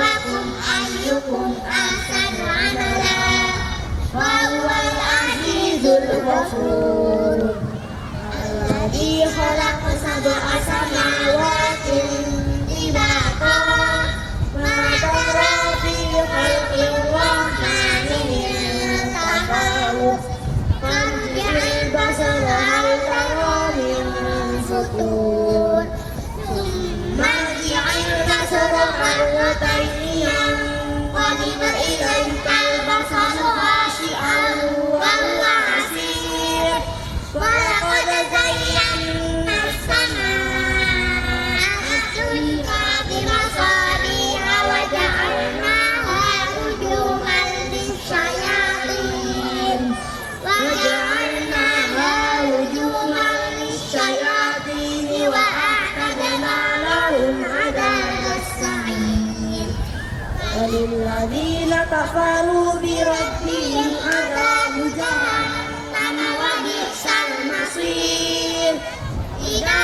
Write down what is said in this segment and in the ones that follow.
ليبلوكم أيكم أحسن عملا وهو العزيز الغفور الذي خلق سبع سماوات طباقا ما ترى في خلق الرحمن من تفاوت فارجع البصر هل ترى من فطور ثم ارجع البصر مرتين ينقلب إليك البصر خاشعا وهو حسير ولقد زينا السماء الدنيا بمصابيح وجعلناها رجوما للشياطين وأعتدنا لهم عذاب السعير وللذين كفروا بربهم عذاب جهنم وبئس المصير إذا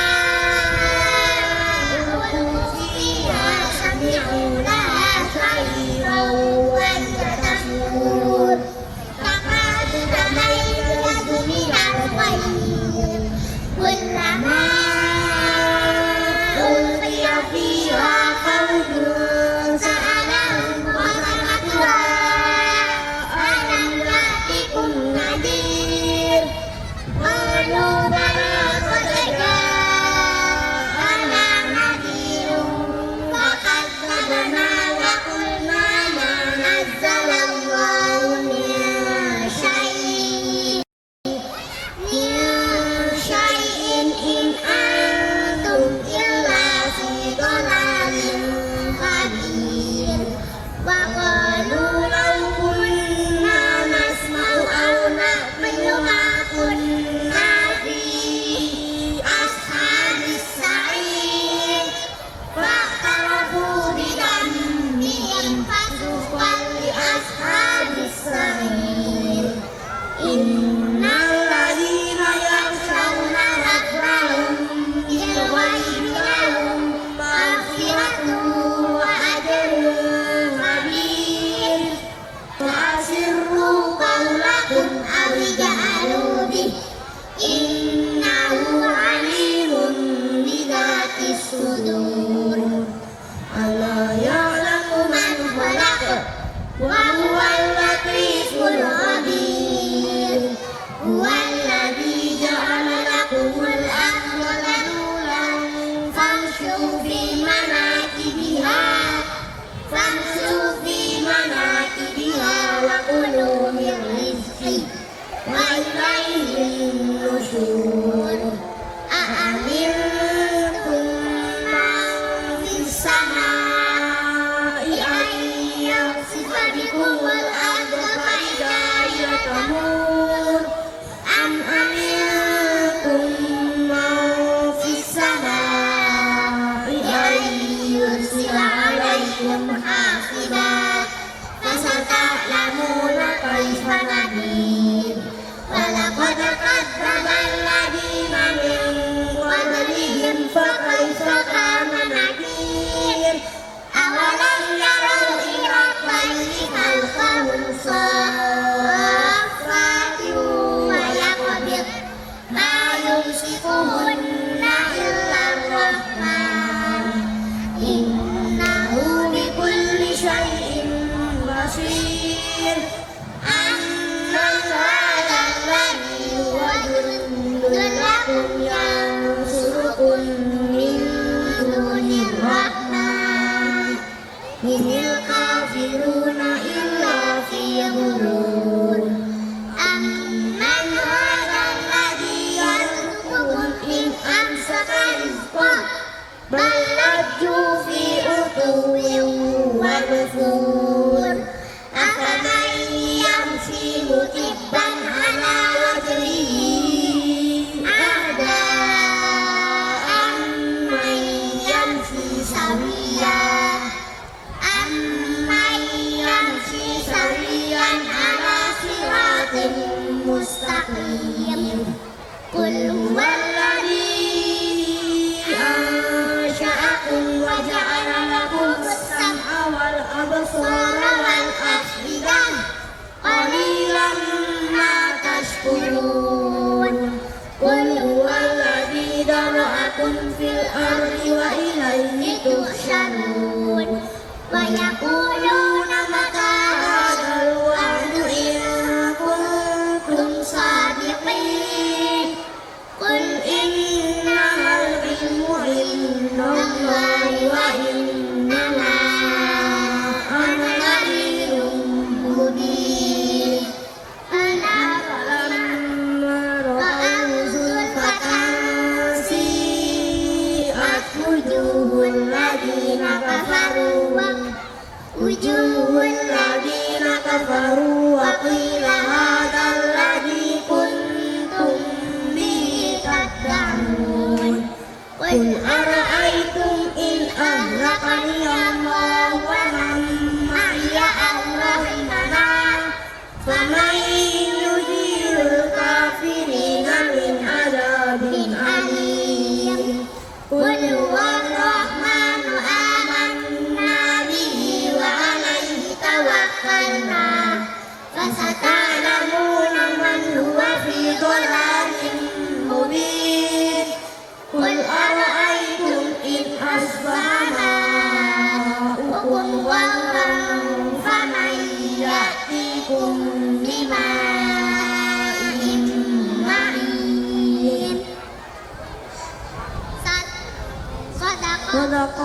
ألقوا فيها سمعوا لها شهيقا وهي تفور تكاد تميز من الغيظ كلما ألقي فيها فوج سألهم خزنتها ألم يأتكم نذير قالوا بلى قد جاءنا نذير فكذبنا وقلنا ما نزل الله من شيء إن أنتم إلا في ضلال كبير وقالوا لو كنا نسمع أو نعقل ما كنا في أصحاب السعير فاعترفوا بذنبهم فسحقا لأصحاب السعير إن الذين يخشون ربهم بالغيب لهم مغفرة وأجر كبير فأسروا قولكم أو اجهروا به إنه عليم بذات الصدور ألا يعلم من خلق وهو اللطيف الخبير هو الذي جعل لكم الأرض ذلولا فامشوا في مناكبها وكلوا من رزقه وإليه النشور أأمنتم من في السماء أن يخسف بكم الأرض فإذا هي تمور أم أمنتم من في السماء أن يرسل عليكم حاصبا فستعلمون كيف نذير ولقد كذب الذين من قبلهم فكيف كان نذير أولم يروا إلى الطير فوقهم صافات ويقبض ما يمسكهن إلا الرحمن إنه بكل شيء بصير أمن هذا الذي هو جند لكم ينصركم من دون الرحمن إن الكافرون إلا في غرور أمن هذا الذي يرزقكم إن أمسك رزقه بل لجوا في عتو ونفور أفمن يمشي مكبا على وجهه أهدى أمن يمشي سويا على صراط مستقيم قل هو الذي أنشأكم وجعل لكم السمع والأبصار والأبصار والأفئدة قليلا ما تشكرون قل هو الذي ذرأكم في الأرض وإليه تحشرون ويقولون متى هذا الوعد إن كنتم صادقين قل إنما العلم عند الله وإنما أنا نذير مبين ألا فلما رأوا زلفة سيئت وجوه الذين كفروا وقيل هذا الذي كنتم به تدعون قل أرأيتم إن أهلكني الله ومن معي أو رحمنا فمن يجير الكافرين من عذاب أليم قل هو الرحمن آمنا به وعليه توكلنا فستعلمون من هو في ضلال مبين قل أرأيتم إن أصبح ماؤكم غورا فمن يأتيكم بماء معين صدق